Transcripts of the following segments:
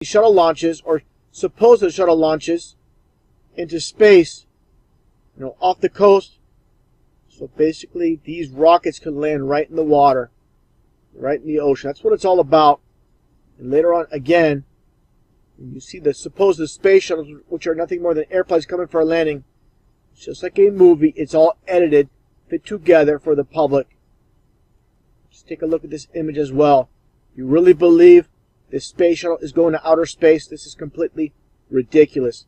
shuttle launches, or supposed shuttle launches, into space, off the coast. So basically, these rockets could land right in the water, right in the ocean. That's what it's all about. And later on, again, you see the supposed space shuttles, which are nothing more than airplanes coming for a landing. It's just like a movie. It's all edited, fit together for the public. Just take a look at this image as well. You really believe this space shuttle is going to outer space? This is completely ridiculous.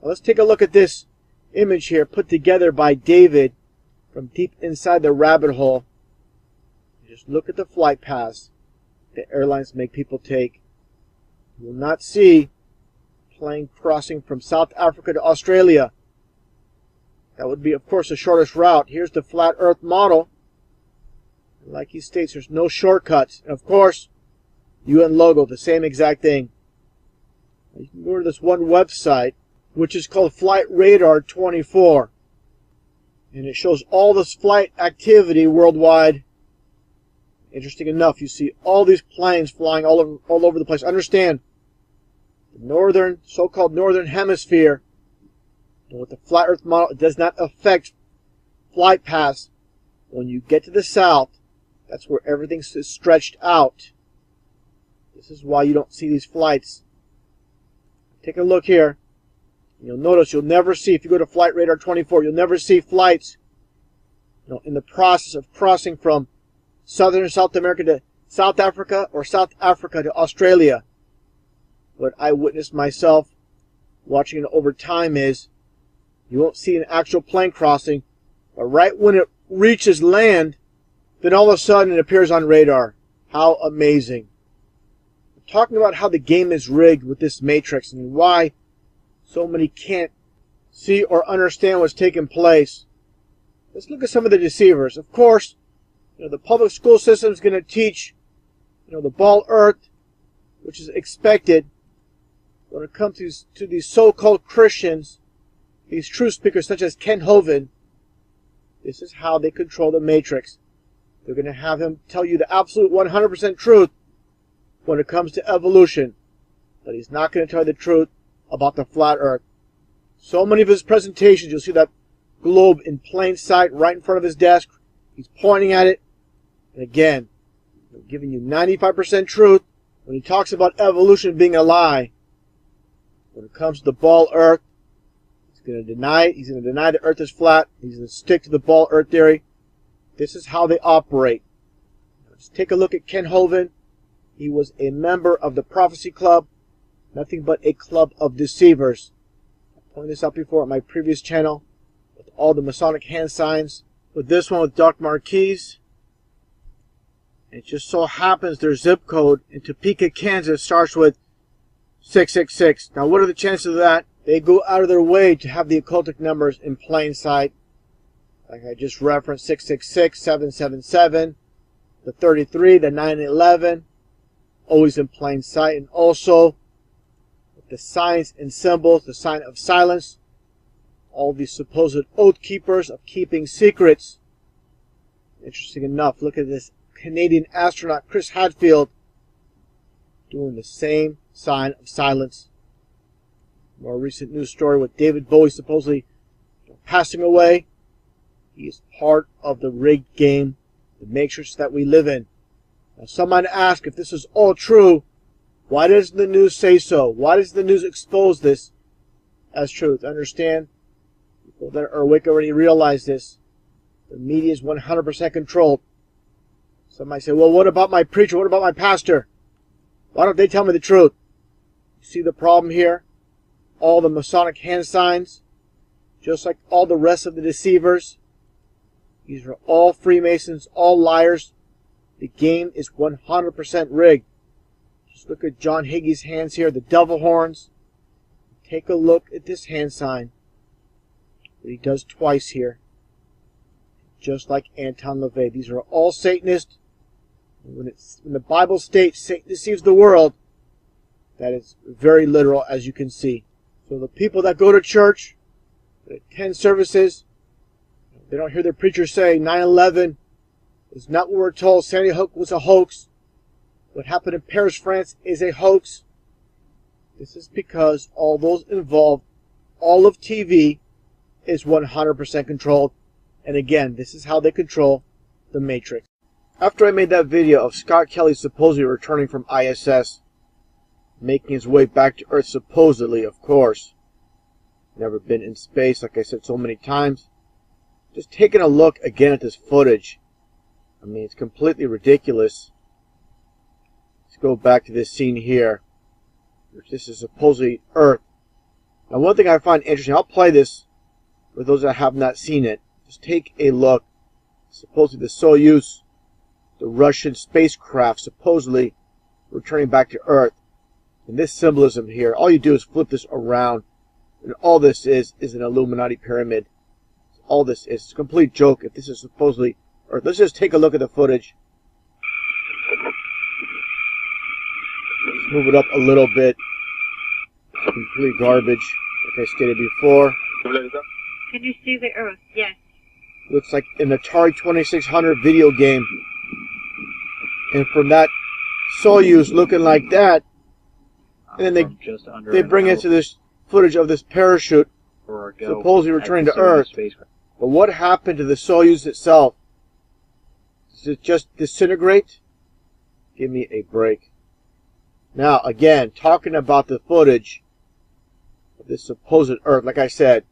Now let's take a look at this image here put together by David from deep inside the rabbit hole. Just look at the flight paths the airlines make people take. You will not see plane crossing from South Africa to Australia. That would be, of course, the shortest route. Here's the flat earth model. Like he states, there's no shortcuts. And of course, UN logo, the same exact thing. You can go to this one website, which is called Flight Radar 24. And it shows all this flight activity worldwide. Interesting enough, you see all these planes flying all over the place. Understand, the so-called northern hemisphere, and with the flat earth model, it does not affect flight paths. When you get to the south, that's where everything is stretched out. This is why you don't see these flights. Take a look here. You'll notice you'll never see, if you go to Flight Radar 24, you'll never see flights in the process of crossing from southern South America to South Africa, or South Africa to Australia. What I witnessed myself watching it over time is you won't see an actual plane crossing, but right when it reaches land, then all of a sudden it appears on radar. How amazing. I'm talking about how the game is rigged with this matrix and why so many can't see or understand what's taking place. Let's look at some of the deceivers. Of course, the public school system is going to teach, the ball earth, which is expected. When it comes to these so-called Christians, these truth speakers such as Ken Hovind, this is how they control the matrix. They're going to have him tell you the absolute 100% truth when it comes to evolution, but he's not going to tell you the truth about the flat earth. So many of his presentations, you'll see that globe in plain sight right in front of his desk. He's pointing at it. And again, giving you 95% truth when he talks about evolution being a lie. When it comes to the ball earth, he's going to deny it. He's going to deny the earth is flat. He's going to stick to the ball earth theory. This is how they operate. Let's take a look at Ken Hovind. He was a member of the Prophecy Club. Nothing but a club of deceivers. I pointed this out before on my previous channel with all the Masonic hand signs. With this one with Dark Marquise. It just so happens their zip code in Topeka, Kansas starts with 666. Now what are the chances of that? They go out of their way to have the occultic numbers in plain sight. Like I just referenced, 666, 777, the 33, the 911. Always in plain sight. And also the signs and symbols, the sign of silence, all these supposed oath keepers of keeping secrets. Interesting enough, look at this Canadian astronaut Chris Hadfield doing the same sign of silence. More recent news story with David Bowie supposedly passing away. He is part of the rigged game, the matrix that we live in. Now some might ask, if this is all true, why doesn't the news say so? Why does the news expose this as truth? Understand? People that are awake already realize this. The media is 100% controlled. Some might say, well, what about my preacher? What about my pastor? Why don't they tell me the truth? You see the problem here? All the Masonic hand signs, just like all the rest of the deceivers. These are all Freemasons, all liars. The game is 100% rigged. Just look at John Hagee's hands here, the devil horns. Take a look at this hand sign. What he does twice here. Just like Anton LaVey. These are all Satanists. When the Bible states Satan deceives the world, that is very literal, as you can see. So the people that go to church, that attend services, they don't hear their preacher say 9/11 is not what we're told. Sandy Hook was a hoax. What happened in Paris, France is a hoax. This is because all those involved, all of TV is 100% controlled. And again, this is how they control the Matrix. After I made that video of Scott Kelly supposedly returning from ISS, making his way back to Earth supposedly, of course. Never been in space, like I said so many times. Just taking a look again at this footage. I mean, it's completely ridiculous. Let's go back to this scene here. This is supposedly Earth. Now, one thing I find interesting, I'll play this for those that have not seen it. Just take a look. Supposedly the Soyuz, the Russian spacecraft, supposedly returning back to Earth. And this symbolism here, all you do is flip this around. And all this is an Illuminati pyramid. All this is a complete joke if this is supposedly Earth. Let's just take a look at the footage. Let's move it up a little bit. Complete garbage, like I stated before. Can you see the Earth? Yes. Looks like an Atari 2600 video game. And from that Soyuz looking like that, and then they bring it to this footage of this parachute supposedly returning to Earth. But what happened to the Soyuz itself? Does it just disintegrate? Give me a break. Now, again, talking about the footage of this supposed Earth, like I said,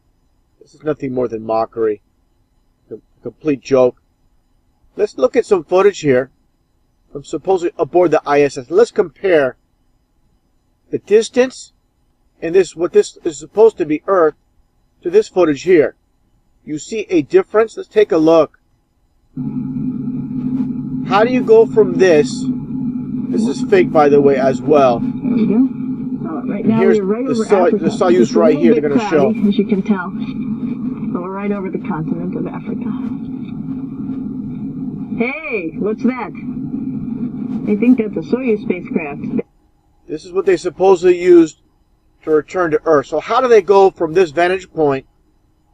this is nothing more than mockery. A complete joke. Let's look at some footage here from supposedly aboard the ISS. Let's compare the distance and what this is supposed to be Earth to this footage here. You see a difference? Let's take a look. How do you go from this? This is fake, by the way, as well. There you go. Right now here's we're right the over Africa. Soyuz right here. They're going to show. As you can tell, but we're right over the continent of Africa. Hey, what's that? I think that's a Soyuz spacecraft. This is what they supposedly used to return to Earth. So how do they go from this vantage point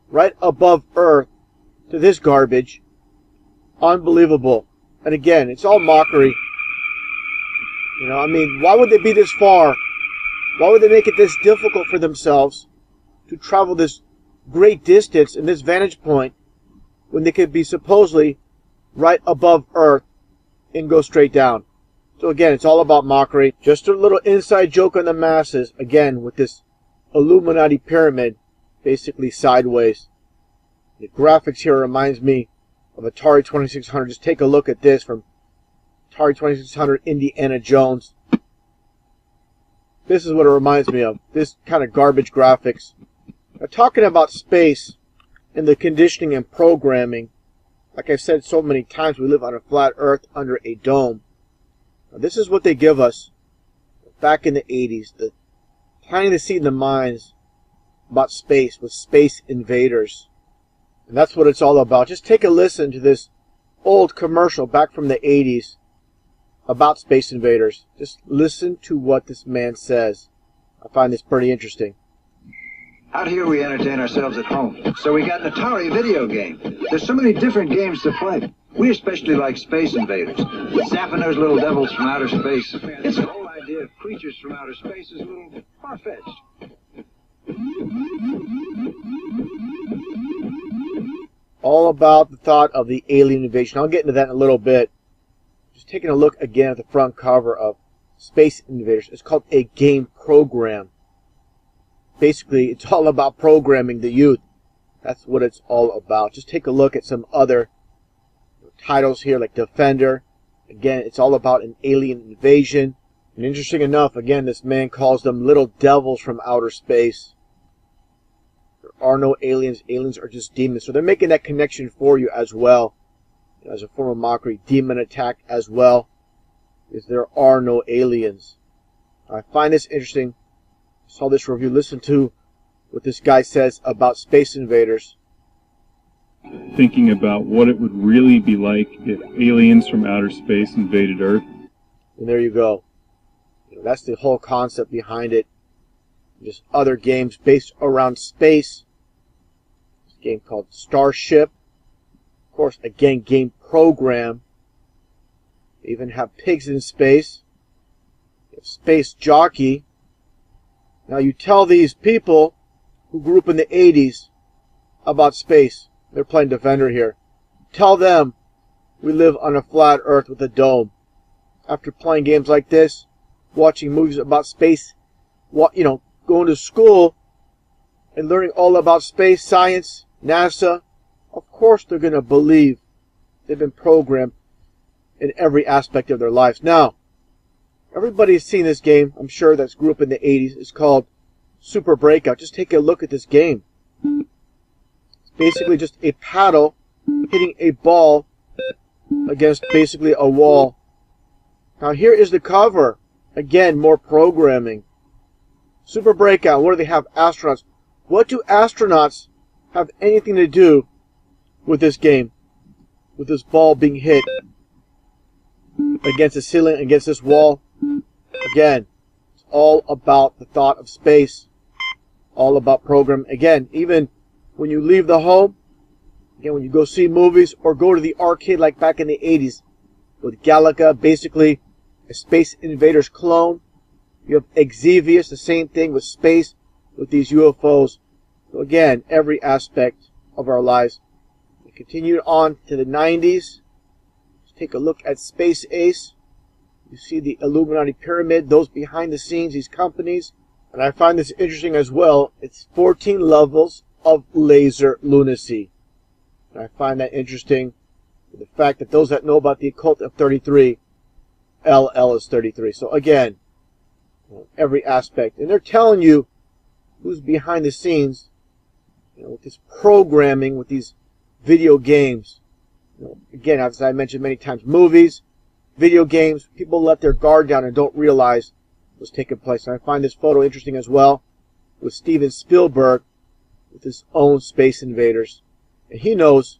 right above Earth to this garbage? Unbelievable. And again, it's all mockery. You know, I mean, why would they be this far? Why would they make it this difficult for themselves to travel this great distance in this vantage point when they could be supposedly right above Earth and go straight down? So again, it's all about mockery. Just a little inside joke on the masses, again, with this Illuminati pyramid, basically sideways. The graphics here reminds me of Atari 2600. Just take a look at this from Atari 2600 Indiana Jones. This is what it reminds me of. This kind of garbage graphics. Now, talking about space and the conditioning and programming, like I've said so many times, we live on a flat Earth under a dome. Now, this is what they give us back in the 80s. The planting the seed in the minds about space with Space Invaders. And that's what it's all about. Just take a listen to this old commercial back from the 80s about Space Invaders. Just listen to what this man says. I find this pretty interesting. Out here we entertain ourselves at home. So we got an Atari video game. There's so many different games to play. We especially like Space Invaders. Zapping those little devils from outer space. It's the whole idea of creatures from outer space is a little far-fetched. All about the thought of the alien invasion. I'll get into that in a little bit. Just taking a look again at the front cover of Space Invaders. It's called a game program. Basically, it's all about programming the youth. That's what it's all about. Just take a look at some other titles here, like Defender. Again, it's all about an alien invasion. And interesting enough, again, this man calls them little devils from outer space. There are no aliens. Aliens are just demons. So they're making that connection for you as well. As a form of mockery, demon attack as well. Because there are no aliens. I find this interesting. Saw this review. Listen to what this guy says about Space Invaders. Thinking about what it would really be like if aliens from outer space invaded Earth. And there you go. That's the whole concept behind it. Just other games based around space. This game called Starship. Of course, again, game program. They even have pigs in space. You have Space Jockey. Now you tell these people who grew up in the 80s about space. They're playing Defender here. Tell them we live on a flat earth with a dome. After playing games like this, watching movies about space, going to school and learning all about space science, NASA, of course they're going to believe they've been programmed in every aspect of their lives. Now, everybody's seen this game, I'm sure, that's grew up in the 80s. It's called Super Breakout. Just take a look at this game. It's basically just a paddle hitting a ball against basically a wall. Now here is the cover. Again, more programming. Super Breakout. What do they have? Astronauts. What do astronauts have anything to do with this game? With this ball being hit against the ceiling, against this wall? Again, it's all about the thought of space. All about program. Again, even when you leave the home, again, when you go see movies or go to the arcade like back in the 80s with Galaga, basically a Space Invaders clone. You have Exevius, the same thing with space, with these UFOs. So again, every aspect of our lives. We continued on to the 90s. Let's take a look at Space Ace. You see the Illuminati Pyramid, those behind the scenes, these companies. And I find this interesting as well. It's 14 levels of laser lunacy. And I find that interesting. The fact that those that know about the occult of 33, LL is 33. So again, every aspect. And they're telling you who's behind the scenes, with this programming, with these video games. Again, as I mentioned many times, movies, video games, people let their guard down and don't realize what's taking place. And I find this photo interesting as well with Steven Spielberg with his own Space Invaders. And he knows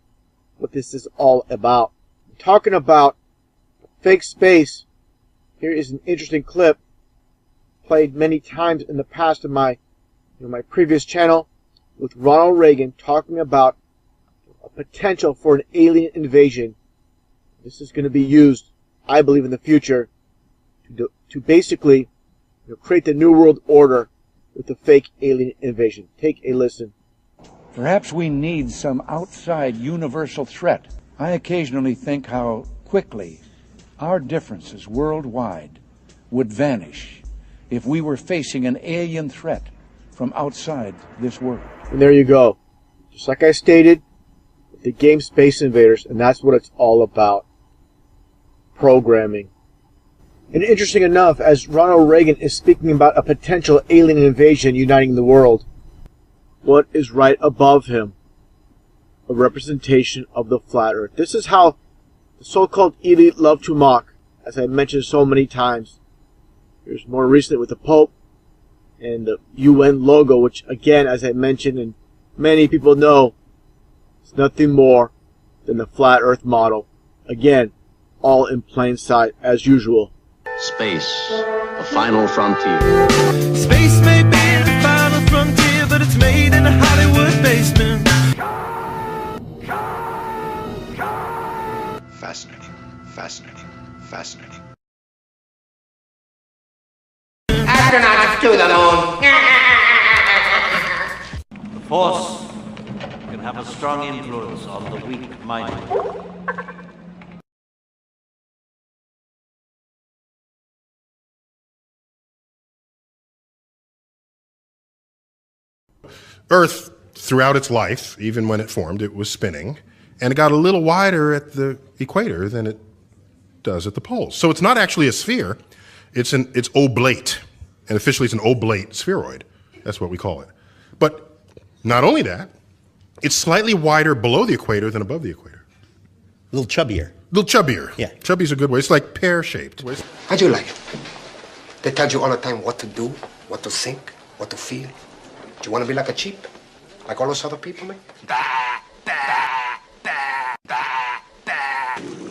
what this is all about. Talking about fake space, here is an interesting clip played many times in the past in my previous channel with Ronald Reagan talking about a potential for an alien invasion. This is going to be used, I believe, in the future to basically create the New World Order with the fake alien invasion. Take a listen. Perhaps we need some outside universal threat. I occasionally think how quickly our differences worldwide would vanish if we were facing an alien threat from outside this world. And there you go. Just like I stated, the game Space Invaders, and that's what it's all about. Programming. And interesting enough, as Ronald Reagan is speaking about a potential alien invasion uniting the world, what is right above him? A representation of the flat earth. This is how the so-called elite love to mock, as I mentioned so many times. Here's more recently with the Pope and the UN logo, which again, as I mentioned, and many people know, it's nothing more than the flat earth model. Again, all in plain sight as usual. Space, the final frontier. Space may be the final frontier, but it's made in a Hollywood basement. Fascinating, fascinating, fascinating. Astronauts to the moon. The Force can have a strong influence on the weak-minded. Earth, throughout its life, even when it formed, it was spinning, and it got a little wider at the equator than it does at the poles. So it's not actually a sphere, it's oblate, and officially it's an oblate spheroid. That's what we call it. But not only that, it's slightly wider below the equator than above the equator. A little chubbier. A little chubbier. Yeah. Chubby's a good way. It's like pear-shaped. How do you like it? They tell you all the time what to do, what to think, what to feel. Do you want to be like a sheep? Like all those other people, man? Do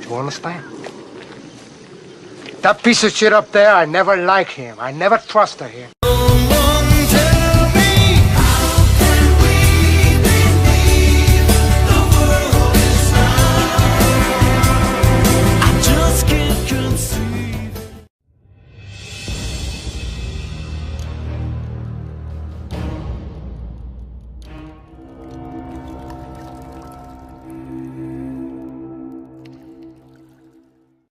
you understand? That piece of shit up there, I never like him. I never trusted him.